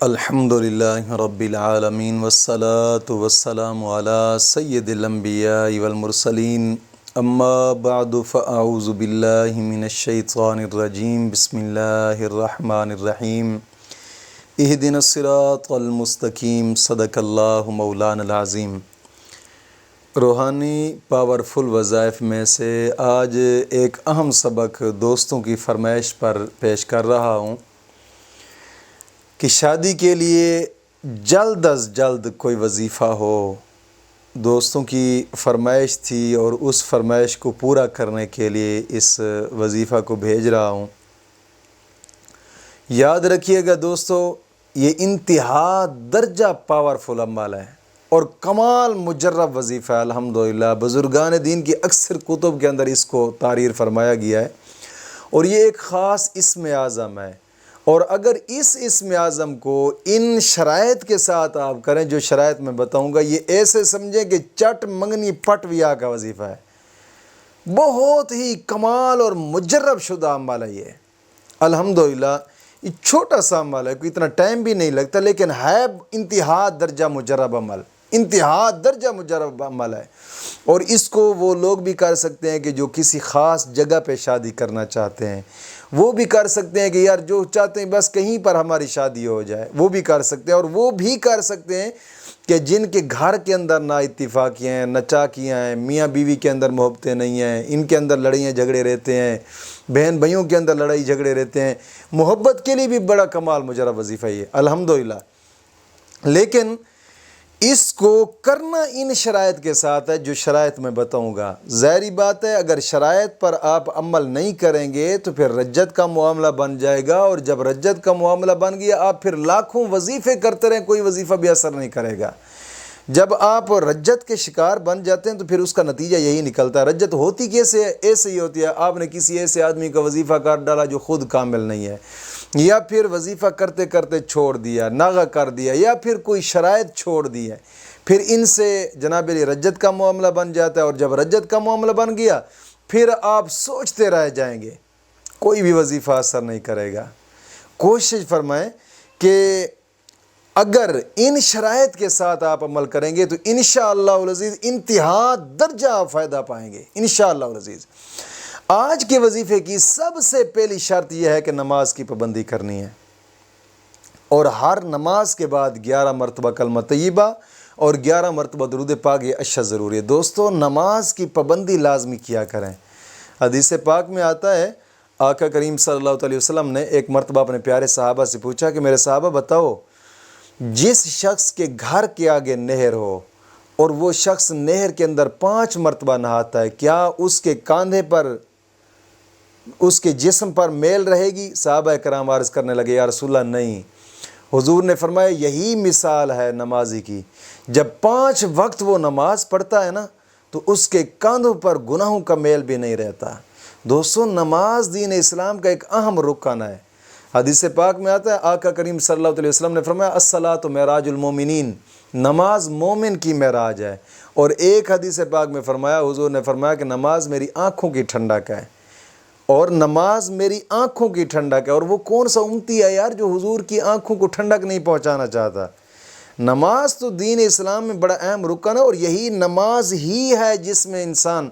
الحمدللہ رب العالمین والصلاة والسلام علی سید الانبیاء والمرسلین اما بعد فاعوذ باللہ من الشیطان الرجیم بسم اللہ الرحمن الرحیم اہدنا الصراط المستقیم صدق اللہ مولانا العظیم۔ روحانی پاورفل وظائف میں سے آج ایک اہم سبق دوستوں کی فرمائش پر پیش کر رہا ہوں کہ شادی کے لیے جلد از جلد کوئی وظیفہ ہو۔ دوستوں کی فرمائش تھی اور اس فرمائش کو پورا کرنے کے لیے اس وظیفہ کو بھیج رہا ہوں۔ یاد رکھیے گا دوستو، یہ انتہا درجہ پاورفل عمل ہے اور کمال مجرب وظیفہ ہے۔ الحمدللہ بزرگان دین کی اکثر کتب کے اندر اس کو تعریر فرمایا گیا ہے اور یہ ایک خاص اسم اعظم ہے۔ اور اگر اس اسم اعظم کو ان شرائط کے ساتھ آپ کریں جو شرائط میں بتاؤں گا، یہ ایسے سمجھیں کہ چٹ منگنی پٹ ویا کا وظیفہ ہے۔ بہت ہی کمال اور مجرب شدہ عمل ہے یہ۔ الحمدللہ یہ چھوٹا سا عمل ہے، کوئی اتنا ٹائم بھی نہیں لگتا، لیکن ہے انتہا درجہ مجرب عمل، انتہا درجہ مجرب عمل ہے۔ اور اس کو وہ لوگ بھی کر سکتے ہیں کہ جو کسی خاص جگہ پہ شادی کرنا چاہتے ہیں، وہ بھی کر سکتے ہیں کہ یار جو چاہتے ہیں بس کہیں پر ہماری شادی ہو جائے، وہ بھی کر سکتے ہیں۔ اور وہ بھی کر سکتے ہیں کہ جن کے گھر کے اندر نا اتفاقیاں ہیں، نچاکیاں ہیں، میاں بیوی کے اندر محبتیں نہیں ہیں، ان کے اندر لڑائیاں جھگڑے رہتے ہیں، بہن بھائیوں کے اندر لڑائی جھگڑے رہتے ہیں۔ محبت کے لیے بھی بڑا کمال مجرب وظیفہ یہ الحمدللہ۔ لیکن اس کو کرنا ان شرائط کے ساتھ ہے جو شرائط میں بتاؤں گا۔ ظاہری بات ہے اگر شرائط پر آپ عمل نہیں کریں گے تو پھر رجت کا معاملہ بن جائے گا، اور جب رجت کا معاملہ بن گیا آپ پھر لاکھوں وظیفے کرتے رہیں، کوئی وظیفہ بھی اثر نہیں کرے گا۔ جب آپ رجت کے شکار بن جاتے ہیں تو پھر اس کا نتیجہ یہی نکلتا ہے۔ رجت ہوتی کیسے ہے؟ ایسے ہی ہوتی ہے، آپ نے کسی ایسے آدمی کا وظیفہ کر ڈالا جو خود کامل نہیں ہے، یا پھر وظیفہ کرتے کرتے چھوڑ دیا، ناغہ کر دیا، یا پھر کوئی شرائط چھوڑ دی ہے، پھر ان سے جناب علی رجت کا معاملہ بن جاتا ہے۔ اور جب رجت کا معاملہ بن گیا پھر آپ سوچتے رہ جائیں گے، کوئی بھی وظیفہ اثر نہیں کرے گا۔ کوشش فرمائیں کہ اگر ان شرائط کے ساتھ آپ عمل کریں گے تو انشاءاللہ العزیز انتہا درجہ آپ فائدہ پائیں گے انشاءاللہ العزیز۔ آج کے وظیفے کی سب سے پہلی شرط یہ ہے کہ نماز کی پابندی کرنی ہے، اور ہر نماز کے بعد 11 مرتبہ کلمہ طیبہ اور 11 مرتبہ درود پاک یہ اشد ضروری ہے۔ دوستو نماز کی پابندی لازمی کیا کریں۔ حدیث پاک میں آتا ہے آقا کریم صلی اللہ علیہ وسلم نے ایک مرتبہ اپنے پیارے صحابہ سے پوچھا کہ میرے صحابہ بتاؤ، جس شخص کے گھر کے آگے نہر ہو اور وہ شخص نہر کے اندر 5 مرتبہ نہاتا ہے، کیا اس کے کاندھے پر، اس کے جسم پر میل رہے گی؟ صحابہ کرام عرض کرنے لگے یا رسول اللہ نہیں۔ حضور نے فرمایا یہی مثال ہے نمازی کی، جب 5 وقت وہ نماز پڑھتا ہے نا تو اس کے کاندھوں پر گناہوں کا میل بھی نہیں رہتا۔ دوستو نماز دین اسلام کا ایک اہم رکن ہے۔ حدیث پاک میں آتا ہے آقا کریم صلی اللہ علیہ وسلم نے فرمایا الصلاۃ معراج المومنین، نماز مومن کی معراج ہے۔ اور ایک حدیث پاک میں فرمایا، حضور نے فرمایا کہ نماز میری آنکھوں کی ٹھنڈک ہے، اور نماز میری آنکھوں کی ٹھنڈک ہے۔ اور وہ کون سا امتی ہے یار جو حضور کی آنکھوں کو ٹھنڈک نہیں پہنچانا چاہتا؟ نماز تو دین اسلام میں بڑا اہم رکن ہے، اور یہی نماز ہی ہے جس میں انسان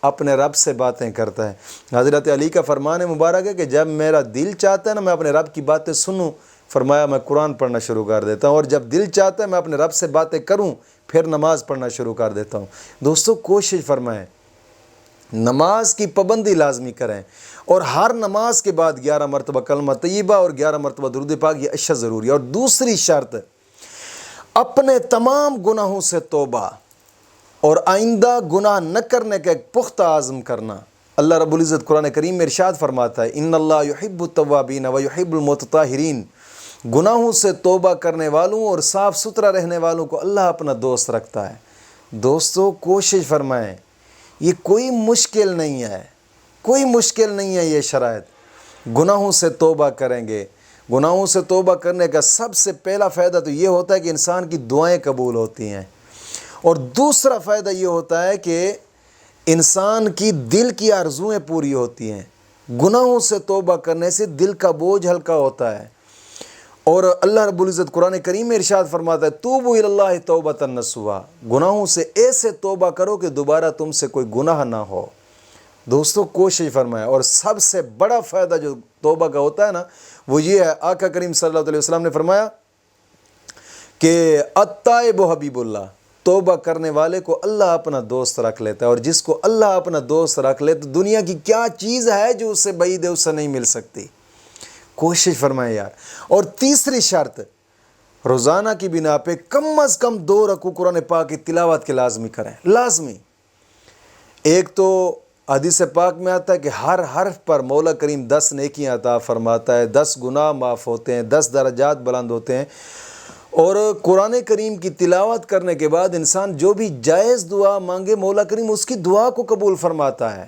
اپنے رب سے باتیں کرتا ہے۔ حضرت علی کا فرمان مبارک ہے کہ جب میرا دل چاہتا ہے نا میں اپنے رب کی باتیں سنوں، فرمایا میں قرآن پڑھنا شروع کر دیتا ہوں، اور جب دل چاہتا ہے میں اپنے رب سے باتیں کروں پھر نماز پڑھنا شروع کر دیتا ہوں۔ دوستو کوشش فرمائیں نماز کی پابندی لازمی کریں، اور ہر نماز کے بعد 11 مرتبہ کلمہ طیبہ اور 11 مرتبہ درود پاک یہ اشد ضروری ہے۔ اور دوسری شرط اپنے تمام گناہوں سے توبہ اور آئندہ گناہ نہ کرنے کا ایک پختہ عزم کرنا۔ اللہ رب العزت قرآن کریم میں ارشاد فرماتا ہے ان اللہ یحب التوابین ویحب المتطہرین، گناہوں سے توبہ کرنے والوں اور صاف ستھرا رہنے والوں کو اللہ اپنا دوست رکھتا ہے۔ دوستو کوشش فرمائیں، یہ کوئی مشکل نہیں ہے، کوئی مشکل نہیں ہے یہ شرائط۔ گناہوں سے توبہ کریں گے، گناہوں سے توبہ کرنے کا سب سے پہلا فائدہ تو یہ ہوتا ہے کہ انسان کی دعائیں قبول ہوتی ہیں، اور دوسرا فائدہ یہ ہوتا ہے کہ انسان کی دل کی آرزوئیں پوری ہوتی ہیں۔ گناہوں سے توبہ کرنے سے دل کا بوجھ ہلکا ہوتا ہے، اور اللہ رب العزت قرآن کریم میں ارشاد فرماتا ہے توبوا الی اللہ توبۃ نصوحا، گناہوں سے ایسے توبہ کرو کہ دوبارہ تم سے کوئی گناہ نہ ہو۔ دوستو کوشش فرمائیں، اور سب سے بڑا فائدہ جو توبہ کا ہوتا ہے نا وہ یہ ہے، آقا کریم صلی اللہ علیہ وسلم نے فرمایا کہ التائب حبیب اللہ، توبہ کرنے والے کو اللہ اپنا دوست رکھ لیتا ہے، اور جس کو اللہ اپنا دوست رکھ لے تو دنیا کی کیا چیز ہے جو اس سے بعید ہے، اس سے نہیں مل سکتی۔ کوشش فرمائیں یار۔ اور تیسری شرط، روزانہ کی بنا پہ کم از کم 2 رکوع قرآن پاک کی تلاوت کے لازمی کریں، لازمی۔ ایک تو حدیث پاک میں آتا ہے کہ ہر حرف پر مولا کریم 10 نیکیاں عطا فرماتا ہے، 10 گناہ معاف ہوتے ہیں، 10 درجات بلند ہوتے ہیں۔ اور قرآن کریم کی تلاوت کرنے کے بعد انسان جو بھی جائز دعا مانگے مولا کریم اس کی دعا کو قبول فرماتا ہے۔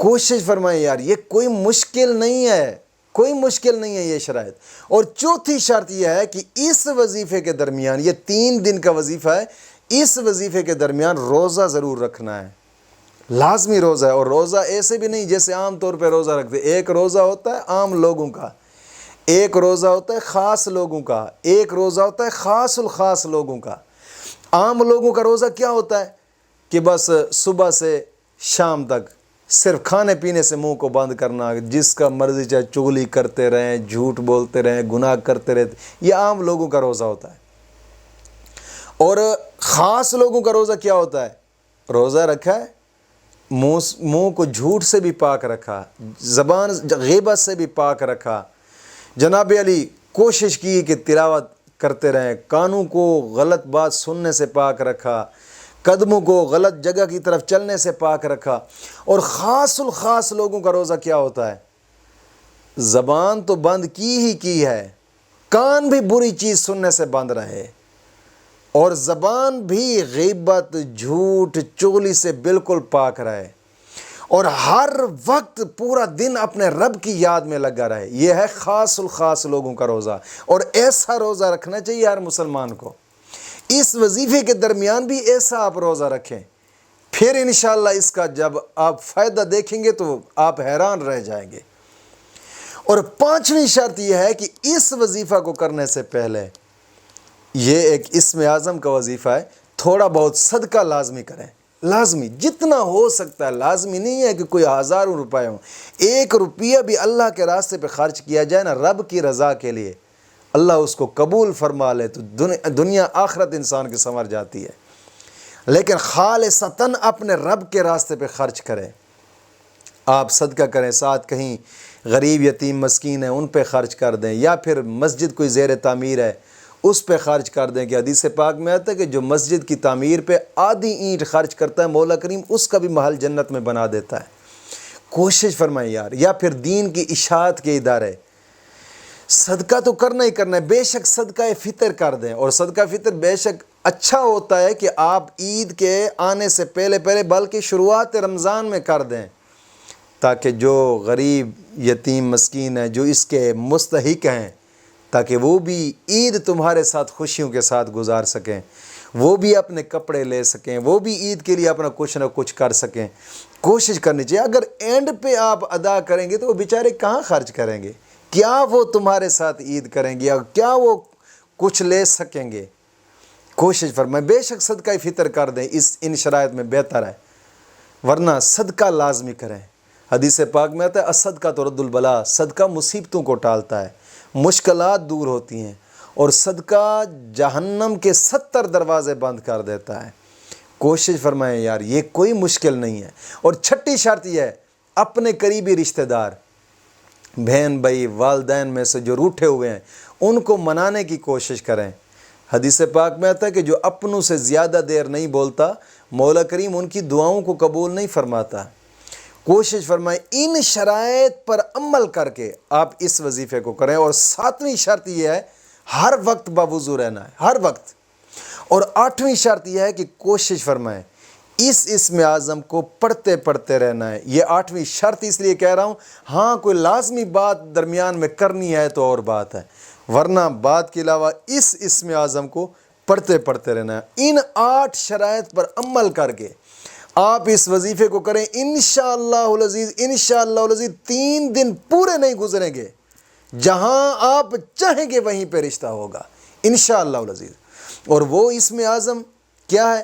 کوشش فرمائیں یار، یہ کوئی مشکل نہیں ہے، کوئی مشکل نہیں ہے یہ شرائط۔ اور چوتھی شرط یہ ہے کہ اس وظیفے کے درمیان، یہ 3 دن کا وظیفہ ہے، اس وظیفے کے درمیان روزہ ضرور رکھنا ہے، لازمی روزہ ہے۔ اور روزہ ایسے بھی نہیں جیسے عام طور پہ روزہ رکھتے، ایک روزہ ہوتا ہے عام لوگوں کا، ایک روزہ ہوتا ہے خاص لوگوں کا، ایک روزہ ہوتا ہے خاص الخاص لوگوں کا۔ عام لوگوں کا روزہ کیا ہوتا ہے کہ بس صبح سے شام تک صرف کھانے پینے سے منہ کو بند کرنا، جس کا مرضی چاہے چغلی کرتے رہیں، جھوٹ بولتے رہیں، گناہ کرتے رہتے، یہ عام لوگوں کا روزہ ہوتا ہے۔ اور خاص لوگوں کا روزہ کیا ہوتا ہے؟ روزہ رکھا ہے، منہ کو جھوٹ سے بھی پاک رکھا، زبان غیبت سے بھی پاک رکھا، جناب علی کوشش کی کہ تلاوت کرتے رہیں، کانوں کو غلط بات سننے سے پاک رکھا، قدموں کو غلط جگہ کی طرف چلنے سے پاک رکھا۔ اور خاص الخاص لوگوں کا روزہ کیا ہوتا ہے؟ زبان تو بند کی ہے، کان بھی بری چیز سننے سے بند رہے، اور زبان بھی غیبت، جھوٹ، چغلی سے بالکل پاک رہے، اور ہر وقت پورا دن اپنے رب کی یاد میں لگا رہے۔ یہ ہے خاص الخاص لوگوں کا روزہ، اور ایسا روزہ رکھنا چاہیے ہر مسلمان کو۔ اس وظیفے کے درمیان بھی ایسا آپ روزہ رکھیں، پھر انشاءاللہ اس کا جب آپ فائدہ دیکھیں گے تو آپ حیران رہ جائیں گے۔ اور 5ویں شرط یہ ہے کہ اس وظیفہ کو کرنے سے پہلے، یہ ایک اسم اعظم کا وظیفہ ہے، تھوڑا بہت صدقہ لازمی کریں، لازمی جتنا ہو سکتا ہے۔ لازمی نہیں ہے کہ کوئی ہزاروں روپے ہوں، 1 روپیہ بھی اللہ کے راستے پہ خرچ کیا جائے نا رب کی رضا کے لیے، اللہ اس کو قبول فرما لے تو دنیا آخرت انسان کی سنور جاتی ہے۔ لیکن خالصتاً اپنے رب کے راستے پہ خرچ کریں، آپ صدقہ کریں، ساتھ کہیں غریب یتیم مسکین ہیں ان پہ خرچ کر دیں، یا پھر مسجد کوئی زیر تعمیر ہے اس پہ خرچ کر دیں، کہ حدیث پاک میں آتا ہے کہ جو مسجد کی تعمیر پہ آدھی اینٹ خرچ کرتا ہے مولا کریم اس کا بھی محل جنت میں بنا دیتا ہے۔ کوشش فرمائیں یار۔ یا پھر دین کی اشاعت کے ادارے، صدقہ تو کرنا ہی کرنا ہے، بے شک صدقہ فطر کر دیں، اور صدقہ فطر بے شک اچھا ہوتا ہے کہ آپ عید کے آنے سے پہلے بلکہ شروعات رمضان میں کر دیں، تاکہ جو غریب یتیم مسکین ہیں جو اس کے مستحق ہیں، تاکہ وہ بھی عید تمہارے ساتھ خوشیوں کے ساتھ گزار سکیں، وہ بھی اپنے کپڑے لے سکیں، وہ بھی عید کے لیے اپنا کچھ نہ کچھ کر سکیں۔ کوشش کرنی چاہیے۔ اگر اینڈ پہ آپ ادا کریں گے تو وہ بیچارے کہاں خرچ کریں گے؟ کیا وہ تمہارے ساتھ عید کریں گے، یا کیا وہ کچھ لے سکیں گے؟ کوشش فرمائیں، بے شک صدقہ فطر کر دیں، ان شرائط میں بہتر ہے، ورنہ صدقہ لازمی کریں۔ حدیث پاک میں آتا ہے الصدقہ ترد البلا، صدقہ مصیبتوں کو ٹالتا ہے، مشکلات دور ہوتی ہیں، اور صدقہ جہنم کے 70 دروازے بند کر دیتا ہے۔ کوشش فرمائیں یار، یہ کوئی مشکل نہیں ہے۔ اور 6ٹھی شرط یہ ہے، اپنے قریبی رشتہ دار، بہن بھائی، والدین میں سے جو روٹھے ہوئے ہیں ان کو منانے کی کوشش کریں۔ حدیث پاک میں آتا ہے کہ جو اپنوں سے زیادہ دیر نہیں بولتا مولا کریم ان کی دعاؤں کو قبول نہیں فرماتا۔ کوشش فرمائیں ان شرائط پر عمل کر کے آپ اس وظیفے کو کریں۔ اور 7ویں شرط یہ ہے، ہر وقت باوضو رہنا ہے، ہر وقت۔ اور 8ویں شرط یہ ہے کہ کوشش فرمائیں اس اسم اعظم کو پڑھتے رہنا ہے۔ یہ 8ویں شرط اس لیے کہہ رہا ہوں، ہاں کوئی لازمی بات درمیان میں کرنی ہے تو اور بات ہے، ورنہ بات کے علاوہ اس اسم اعظم کو پڑھتے رہنا ہے۔ ان 8 شرائط پر عمل کر کے آپ اس وظیفے کو کریں، انشاءاللہ العزیز 3 دن پورے نہیں گزریں گے جہاں آپ چاہیں گے وہیں پہ رشتہ ہوگا انشاءاللہ العزیز۔ اور وہ اسم اعظم کیا ہے؟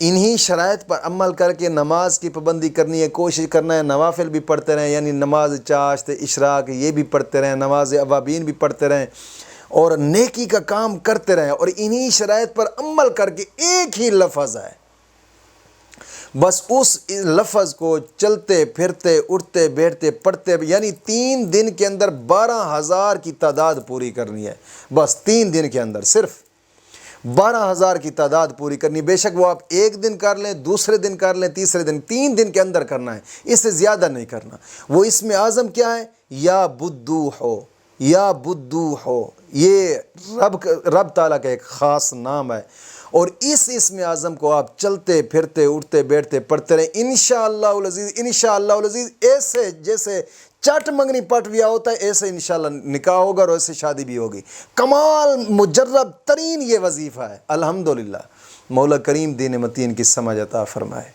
انہی شرائط پر عمل کر کے نماز کی پابندی کرنی ہے، کوشش کرنا ہے نوافل بھی پڑھتے رہیں، یعنی نماز چاشت اشراق یہ بھی پڑھتے رہیں، نماز اوابین بھی پڑھتے رہیں اور نیکی کا کام کرتے رہیں، اور انہی شرائط پر عمل کر کے ایک ہی لفظ ہے، بس اس لفظ کو چلتے پھرتے اٹھتے بیٹھتے پڑھتے، یعنی 3 دن کے اندر 12,000 کی تعداد پوری کرنی ہے، بس 3 دن کے اندر صرف 12,000 کی تعداد پوری کرنی۔ بے شک وہ آپ ایک دن کر لیں، دوسرے دن کر لیں، تیسرے دن، 3 دن کے اندر کرنا ہے، اس سے زیادہ نہیں کرنا۔ وہ اسم اعظم کیا ہے؟ یا بدو ہو، یا بدو ہو، یہ رب تعالیٰ کا ایک خاص نام ہے، اور اس اسم اعظم کو آپ چلتے پھرتے اٹھتے بیٹھتے پڑھتے رہیں انشاءاللہ العزیز، انشاءاللہ العزیز، ایسے جیسے چٹ منگنی پٹ ویا ہوتا ہے ایسے انشاءاللہ نکاح ہوگا اور ایسے شادی بھی ہوگی۔ کمال مجرب ترین یہ وظیفہ ہے۔ الحمدللہ، مولا کریم دین متین کی سمجھ عطا فرمائے۔